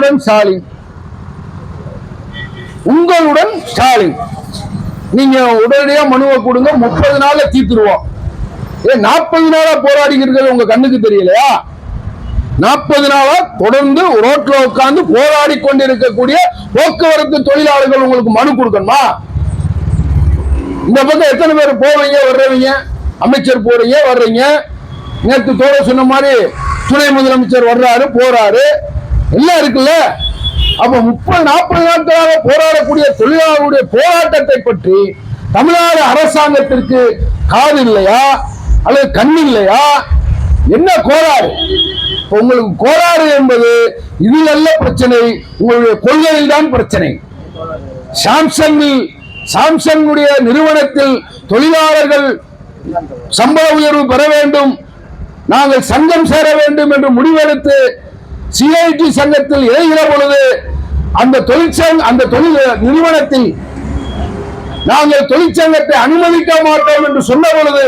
உங்களுடன் ஸ்டாலின், உங்களுடன் ஸ்டாலின். நீங்க உடனடியா மனுவை கொடுங்க, 30 நாள்ல தீர்த்துருவோம். 40 நாளா போராடிக்கிறது உங்க கண்ணுக்கு தெரியலையா? 40 நாளா தொடர்ந்து ரோட்ல உட்கார்ந்து போராடி கொண்டிருக்கக்கூடிய போக்குவரத்து தொழிலாளர்கள் உங்களுக்கு மனு கொடுக்கணுமா? இந்த பக்கம் எத்தனை பேர் போவீங்க வர்றவங்க? அமைச்சர் போறீங்க வர்றீங்க. நேற்று தோழ சொன்ன மாதிரி துணை முதலமைச்சர் வர்றாரு போறாரு, எல்லாம் இருக்குல்ல. அப்ப 30-40 நாட்களாக போராடக்கூடிய தொழிலாளர்களுடைய போராட்டத்தை பற்றி தமிழ்நாடு அரசாங்கத்திற்கு காது இல்லையா அல்லது கண் இல்லையா? என்ன கோளாறு? உங்களுக்கு கோளாறு என்பது இதில் அல்ல பிரச்சனை, உங்களுடைய கொள்கையில் தான் பிரச்சனை. சாம்சங்குடைய நிறுவனத்தில் தொழிலாளர்கள் சம்பள உயர்வு பெற வேண்டும், நாங்கள் சங்கம் சேர வேண்டும் என்று முடிவெடுத்து சிஐடி சங்கத்தில் இணைகிற பொழுது அந்த தொழில் நிறுவனத்தில் நாங்கள் தொழிற்சங்கத்தை அனுமதிக்க மாட்டோம் என்று சொன்ன பொழுது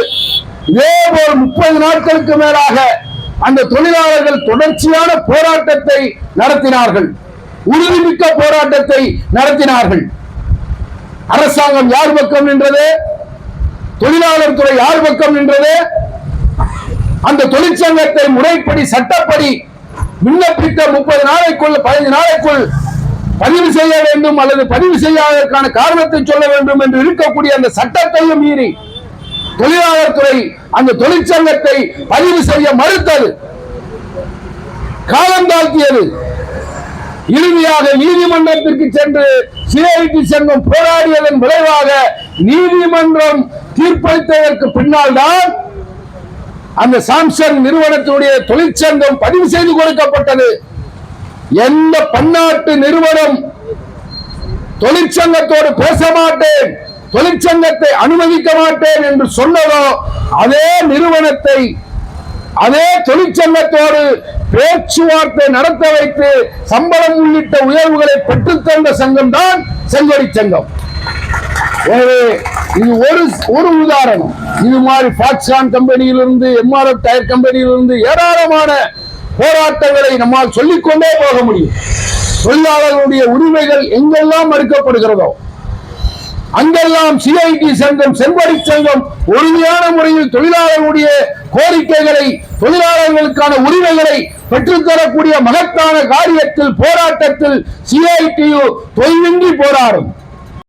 இதேபோல் 30 நாட்களுக்கு மேலாக அந்த தொழிலாளர்கள் தொடர்ச்சியான போராட்டத்தை நடத்தினார்கள், உறுதிமிக்க போராட்டத்தை நடத்தினார்கள். அரசாங்கம் யார் பக்கம் நின்றது? தொழிலாளர் துறை யார் பக்கம் நின்றது? அந்த தொழிற்சங்கத்தை முறைப்படி சட்டப்படி விண்ணப்பித்த 30 நாளைக்குள் 15 நாளைக்குள் பதிவு செய்ய வேண்டும் அல்லது பதிவு செய்யாததற்கான காரணத்தை சொல்ல வேண்டும் என்று இருக்கக்கூடிய அந்த சட்டத்தையும் மீறி தொழிலாளர் துறை அந்த தொழிற்சங்கத்தை பதிவு செய்ய மறுத்தது, காலம் தாழ்த்தியது. இறுதியாக நீதிமன்றத்திற்கு சென்று சிஐடி சங்கம் போராடியதன் விளைவாக நீதிமன்றம் தீர்ப்பளித்ததற்கு பின்னால் தான் அந்த சாம்சங் நிறுவனத்தினுடைய தொழிற்சங்கம் பதிவு செய்து கொடுக்கப்பட்டது. எந்த பன்னாட்டு நிறுவனம் தொழிற்சங்கத்தோடு பேச மாட்டேன், தொழிற்சங்கத்தை அனுமதிக்க மாட்டேன் என்று சொன்னதோ அதே நிறுவனத்தை அதே தொழிற்சங்கத்தோடு பேச்சுவார்த்தை நடத்த வைத்து சம்பளம் உள்ளிட்ட உயர்வுகளை பெற்றுத்தந்த சங்கம் தான் செங்கொடி சங்கம். எனவே இது ஒரு உதாரணம். இது மாதிரி பாக்ஸ்கான் கம்பெனியிலிருந்து எம்ஆர்எஃப் டயர் கம்பெனியிலிருந்து ஏராளமான போராட்டங்களை நம்மால் சொல்லிக்கொண்டே போக முடியும். தொழிலாளர்களுடைய உரிமைகள் எங்கெல்லாம் மறுக்கப்படுகிறதோ அங்கெல்லாம் சிஐடி சங்கம் செங்கொடி சங்கம் ஒழுங்கான முறையில் தொழிலாளர்களுடைய கோரிக்கைகளை தொழிலாளர்களுக்கான உரிமைகளை பெற்றுத்தரக்கூடிய மகத்தான காரியத்தில் போராட்டத்தில் சிஐடியு தொய்வின்றி போராடும்.